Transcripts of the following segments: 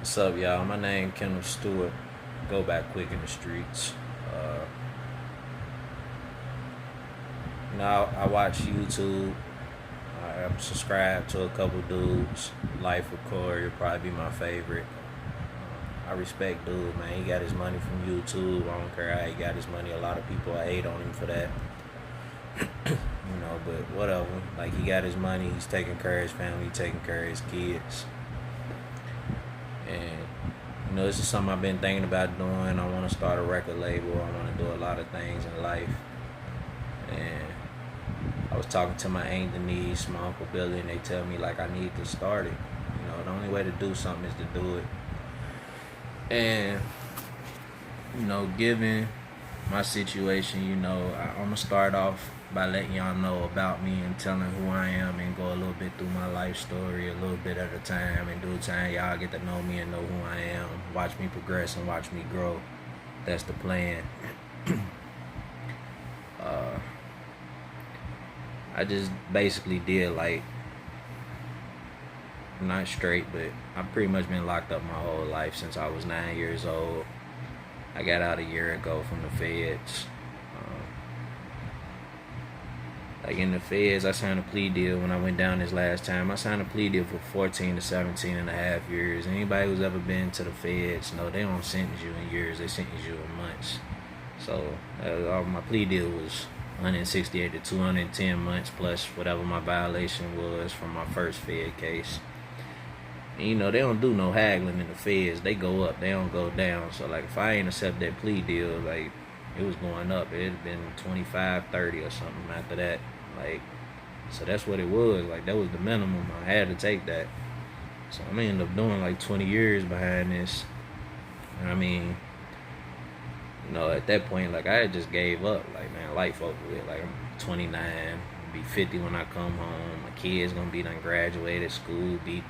What's up, y'all? My name Kendall Stewart. Go back quick in the streets. Uh, I watch YouTube. I'm subscribed to a couple dudes. Life of Corey will probably be my favorite. I respect dude, man. He got his money from YouTube. I don't care how he got his money. A lot of people hate on him for that. But whatever. Like, he got his money. He's taking care of his family. Taking care of his kids. And this is something I've been thinking about doing. I want to start a record label. I want to do a lot of things in life. And I was talking to my Aunt Denise, my Uncle Billy, and they tell me, like, I need to start it. The only way to do something is to do it. And, given my situation, I'm going to start off by letting y'all know about me and telling who I am and go a little bit through my life story a little bit at a time. And due time, y'all get to know me and know who I am. Watch me progress and watch me grow. That's the plan. I just basically did, like, not straight, but I've pretty much been locked up my whole life since I was 9 years old. I got out a year ago from the feds. Like, in the feds, I signed a plea deal when I went down this last time. I signed a plea deal for 14 to 17 and a half years. Anybody who's ever been to the feds, they don't sentence you in years, they sentence you in months. So my plea deal was 168 to 210 months plus whatever my violation was from my first fed case. And, they don't do no haggling in the feds. They go up, they don't go down. So, like, if I ain't accept that plea deal, like, it was going up. It had been 25, 30 or something after that. Like, so that's what it was. Like, that was the minimum. I had to take that. So I'm gonna end up doing like 20 years behind this. And I mean, at that point, like, I had just gave up. Like, man, life over with. Like, I'm 29, be 50 when I come home. My kid's gonna be done graduated school, be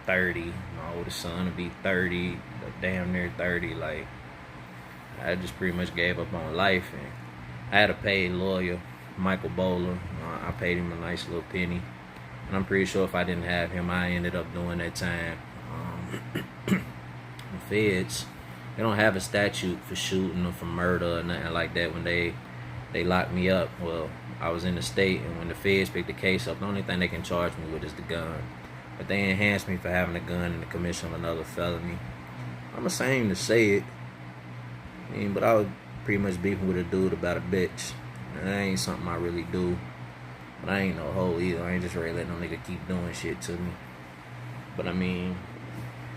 30. My oldest son will be 30, damn near 30. Like, I just pretty much gave up on life. And I had a paid lawyer, Michael Bowler. I paid him a nice little penny. And I'm pretty sure if I didn't have him, I ended up doing that time. The feds, they don't have a statute for shooting or for murder or nothing like that when they locked me up. Well, I was in the state, and when the feds picked the case up, the only thing they can charge me with is the gun. But they enhanced me for having a gun in the commission of another felony. I'm ashamed to say it. But I was pretty much beefing with a dude about a bitch. And that ain't something I really do. But I ain't no hoe either. I ain't just ready to let no nigga keep doing shit to me. But I mean,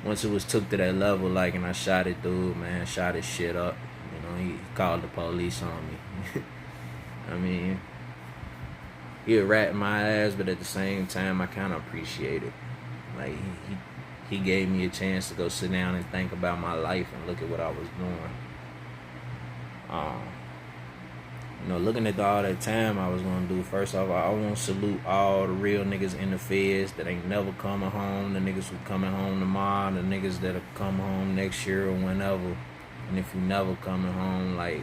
once it was took to that level, like, and I shot it, dude, man, shot his shit up. He called the police on me. I mean, he would rat my ass, but at the same time, I kind of appreciate it. Like, he gave me a chance to go sit down and think about my life and look at what I was doing. Looking at all that time I was gonna do, first off, I want to salute all the real niggas in the feds that ain't never coming home, the niggas who coming home tomorrow, the niggas that'll come home next year or whenever. And if you never coming home, like,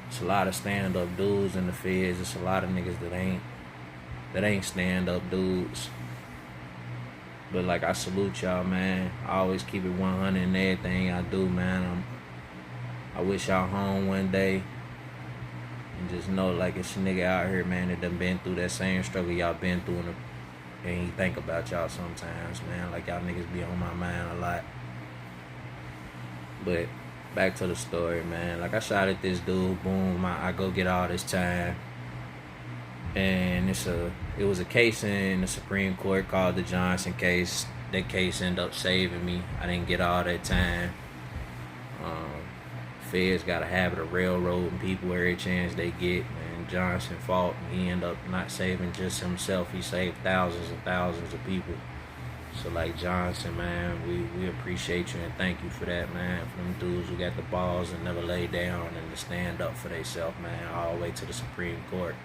it's a lot of stand-up dudes in the feds. It's a lot of niggas that ain't stand-up dudes. But, like, I salute y'all, man. I always keep it 100 in everything I do, man. I wish y'all home one day. And just know, like, it's a nigga out here, man, that done been through that same struggle y'all been through. And he think about y'all sometimes, man. Like, y'all niggas be on my mind a lot. But back to the story, man. Like, I shot at this dude. Boom. I go get all this time. And it was a case in the Supreme Court called the Johnson case. That case ended up saving me. I didn't get all that time. Feds got a habit of railroading people every chance they get. Man, Johnson fought, and he ended up not saving just himself. He saved thousands and thousands of people. So, like, Johnson, man, we appreciate you and thank you for that, man. For them dudes who got the balls and never lay down and to stand up for themselves, man, all the way to the Supreme Court.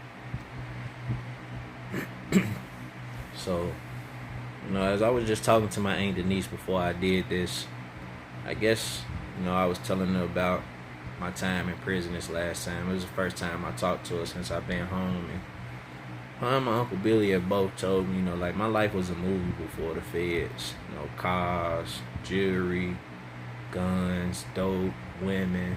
So, as I was just talking to my Aunt Denise before I did this, I guess, I was telling her about my time in prison this last time. It was the first time I talked to her since I've been home. And and my Uncle Billy have both told me, like my life was a movie before the feds. Cars, jewelry, guns, dope, women,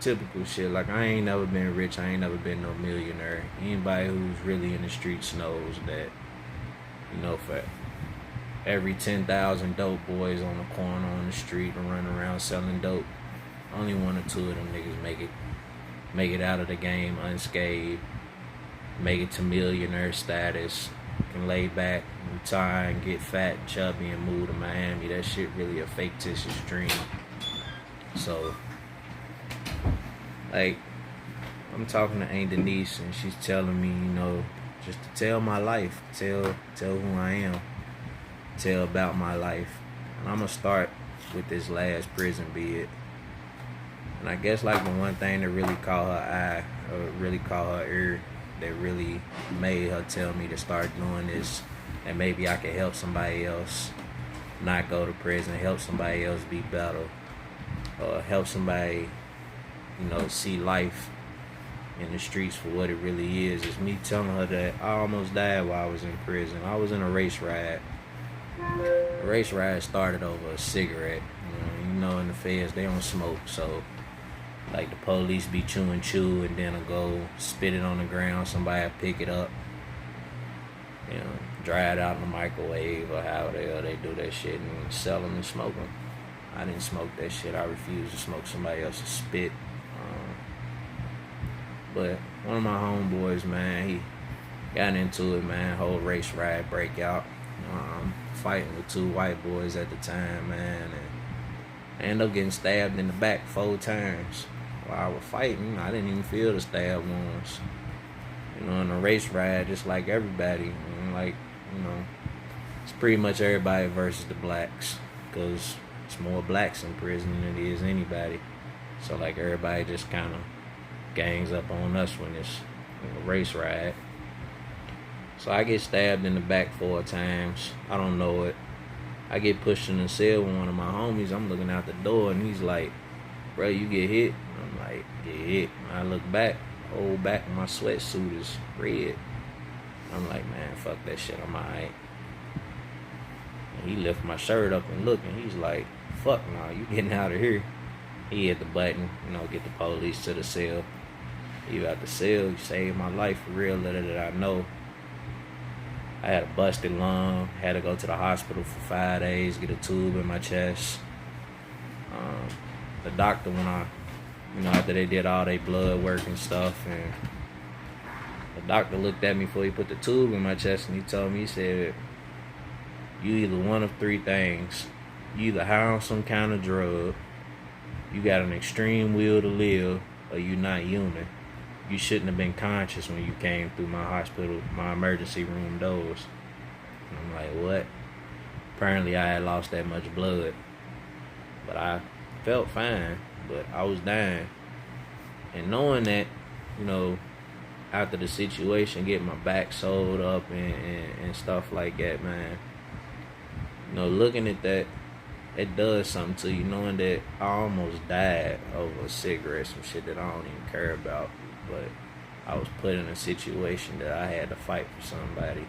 typical shit. Like I ain't never been rich. I ain't never been no millionaire. Anybody who's really in the streets knows that, for every 10,000 dope boys on the corner on the street and running around selling dope, only one or two of them niggas make it out of the game unscathed, make it to millionaire status, can lay back, retire, and get fat, chubby, and move to Miami. That shit really a fictitious dream. So, like, I'm talking to Aunt Denise, and she's telling me, just to tell my life, tell who I am, tell about my life. And I'm gonna start with this last prison bid. And I guess like the one thing that really caught her eye, or really caught her ear, that really made her tell me to start doing this, and maybe I could help somebody else not go to prison, help somebody else be better, or help somebody, see life in the streets for what it really is me telling her that I almost died while I was in prison. I was in a race ride. The race ride started over a cigarette. In the feds, they don't smoke, so like the police be chewing and then they'll go spit it on the ground, somebody will pick it up, dry it out in the microwave or however the hell they do that shit and sell them and smoke them. I didn't smoke that shit. I refused to smoke somebody else's spit. But one of my homeboys, man, he got into it, man, whole race ride breakout. Fighting with two white boys at the time, man, and I ended up getting stabbed in the back 4 times. While I was fighting, I didn't even feel the stab wounds. In a race ride, just like everybody, it's pretty much everybody versus the blacks, because it's more blacks in prison than it is anybody. So like everybody just kind of gangs up on us when it's a race ride. So I get stabbed in the back 4 times. I don't know it. I get pushed in the cell with one of my homies. I'm looking out the door and he's like, "Bro, you get hit?" I'm like, "Get hit." I look back, whole back of my sweatsuit is red. I'm like, "Man, fuck that shit, I'm alright." And he lift my shirt up and look, and he's like, "Fuck no, you getting out of here." He hit the button, get the police to the cell. You out the cell, you saved my life for real, little did I know. I had a busted lung, had to go to the hospital for 5 days, get a tube in my chest. The doctor, when after they did all their blood work and stuff, and the doctor looked at me before he put the tube in my chest, and he told me, he said, "You either one of 3 things. You either high on some kind of drug, you got an extreme will to live, or you not human. You shouldn't have been conscious when you came through my hospital, my emergency room doors." And I'm like, what? Apparently I had lost that much blood. But I felt fine, but I was dying. And knowing that, after the situation, getting my back sewed up and stuff like that, man, looking at that, it does something to you, knowing that I almost died over a cigarette, some shit that I don't even care about. But I was put in a situation that I had to fight for somebody.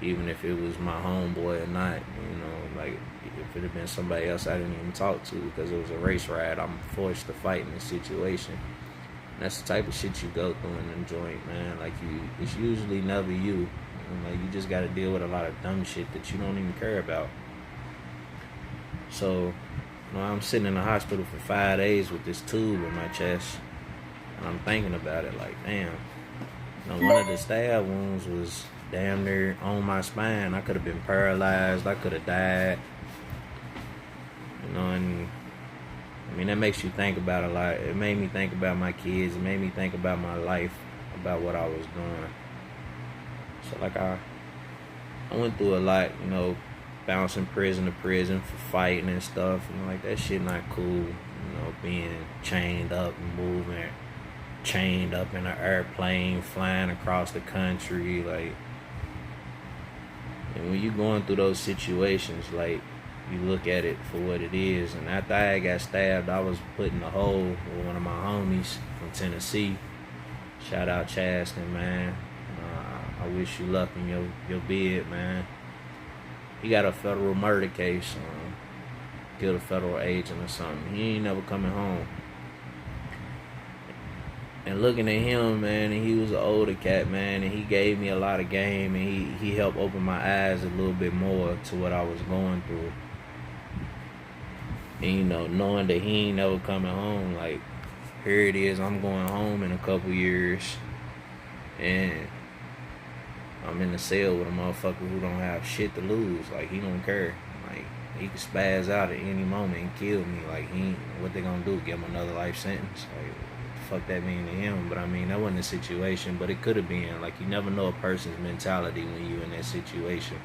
Even if it was my homeboy or not, like if it had been somebody else I didn't even talk to because it was a race ride, I'm forced to fight in this situation. And that's the type of shit you go through in the joint, man. Like it's usually never you. Like you just gotta deal with a lot of dumb shit that you don't even care about. So I'm sitting in the hospital for 5 days with this tube in my chest, and I'm thinking about it like, damn. One of the stab wounds was damn near on my spine. I could have been paralyzed. I could have died. And that makes you think about a lot. It made me think about my kids. It made me think about my life, about what I was doing. So like I went through a lot, bouncing prison to prison for fighting and stuff, and like that shit not cool, being chained up and moving, chained up in an airplane, flying across the country, like, and when you going through those situations, like, you look at it for what it is. And after I got stabbed, I was put in a hole with one of my homies from Tennessee. Shout out Chaston, man. I wish you luck in your bid, man. He got a federal murder case. Killed a federal agent or something. He ain't never coming home. And looking at him, man, and he was an older cat, man, and he gave me a lot of game, and he helped open my eyes a little bit more to what I was going through. And, you know, knowing that he ain't never coming home, like, here it is, I'm going home in a couple years, and I'm in the cell with a motherfucker who don't have shit to lose. Like, he don't care. Like, he could spaz out at any moment and kill me. Like, what they gonna do, give him another life sentence? Like, what the fuck that mean to him? But I mean, that wasn't the situation, but it could have been. Like, you never know a person's mentality when you in that situation.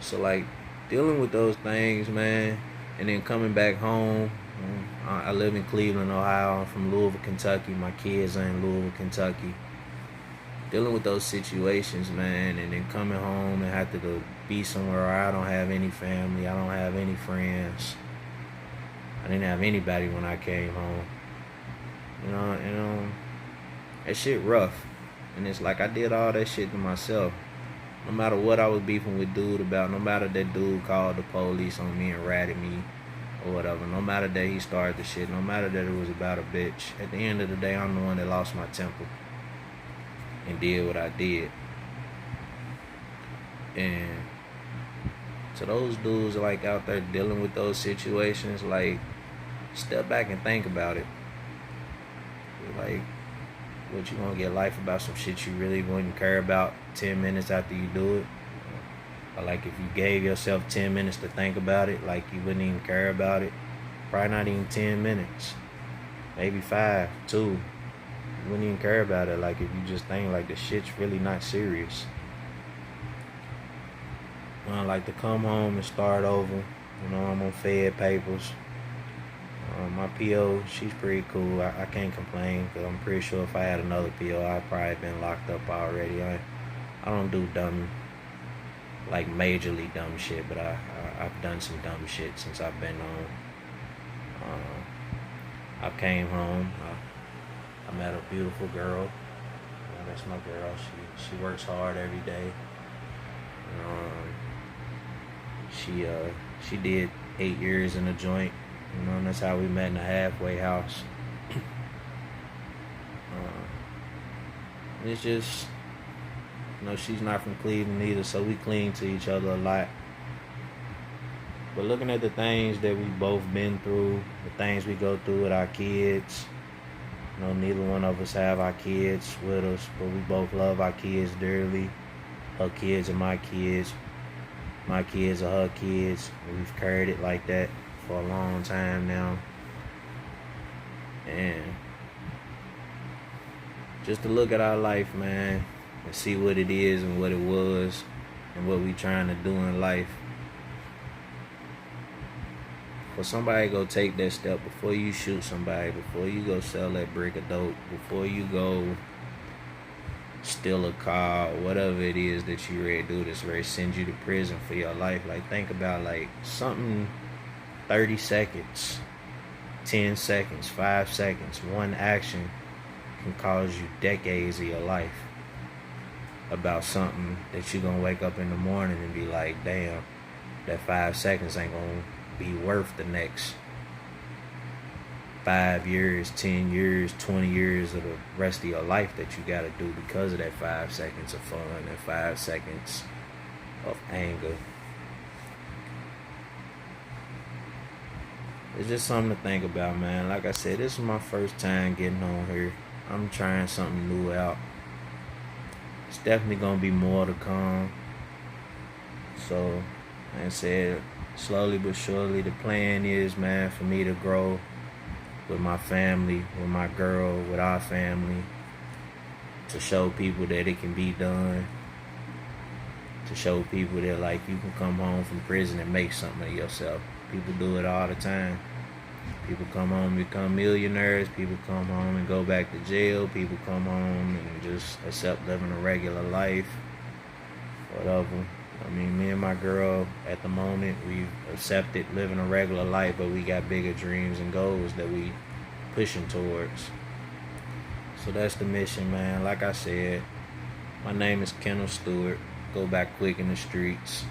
So, like, dealing with those things, man, and then coming back home. I live in Cleveland, Ohio. I'm from Louisville, Kentucky. My kids are in Louisville, Kentucky. Dealing with those situations, man, and then coming home and have to go be somewhere where I don't have any family, I don't have any friends. I didn't have anybody when I came home. You know, that shit rough. And it's like I did all that shit to myself. No matter what I was beefing with dude about, no matter that dude called the police on me and ratted me or whatever, no matter that he started the shit, no matter that it was about a bitch, at the end of the day, I'm the one that lost my temper and did what I did. And to those dudes like out there dealing with those situations, like, step back and think about it. Like, what, you gonna get life about some shit you really wouldn't care about 10 minutes after you do it? Or like, if you gave yourself 10 minutes to think about it, like, you wouldn't even care about it? Probably not even 10 minutes. Maybe 5, 2. You wouldn't even care about it. Like, if you just think like the shit's really not serious. Like, to come home and start over. You know, I'm on Fed papers. My PO, she's pretty cool. I can't complain, because I'm pretty sure if I had another PO, I'd probably been locked up already. I don't do dumb, like, majorly dumb shit, but I've done some dumb shit since I've been home. I came home. I met a beautiful girl. That's my girl. She works hard every day. She did 8 years in a joint. You know, and that's how we met, in a halfway house. It's just, you know, she's not from Cleveland either, so we cling to each other a lot. But looking at the things that we both been through, the things we go through with our kids, you know, neither one of us have our kids with us, but we both love our kids dearly. Her kids are my kids. My kids are her kids. We've carried it like that for a long time now. And just to look at our life, man, and see what it is and what it was and what we trying to do in life. For somebody to go take that step, before you shoot somebody, before you go sell that brick of dope, before you go steal a car, or whatever it is that you ready to do that's ready to send you to prison for your life. Like, think about, like, something 30 seconds, 10 seconds, 5 seconds, one action can cause you decades of your life about something that you're gonna wake up in the morning and be like, damn, that 5 seconds ain't gonna be worth the next 5 years, 10 years, 20 years of the rest of your life that you gotta do because of that 5 seconds of fun, that 5 seconds of anger. It's just something to think about, man. Like I said, this is my first time getting on here. I'm trying something new out. It's definitely gonna be more to come. So, like I said, slowly but surely, the plan is, man, for me to grow with my family, with my girl, with our family, to show people that it can be done, to show people that, like, you can come home from prison and make something of yourself. People do it all the time. People come home and become millionaires. People come home and go back to jail. People come home and just accept living a regular life, whatever. I mean, me and my girl, at the moment, we've accepted living a regular life, but we got bigger dreams and goals that we pushing towards. So that's the mission, man. Like I said, my name is Kendall Stewart. Go back quick in the streets.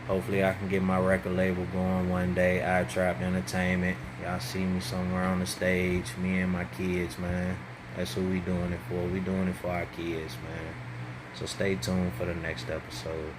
Hopefully I can get my record label going one day. I Trap Entertainment. Y'all see me somewhere on the stage. Me and my kids, man. That's who we doing it for. We doing it for our kids, man. So stay tuned for the next episode.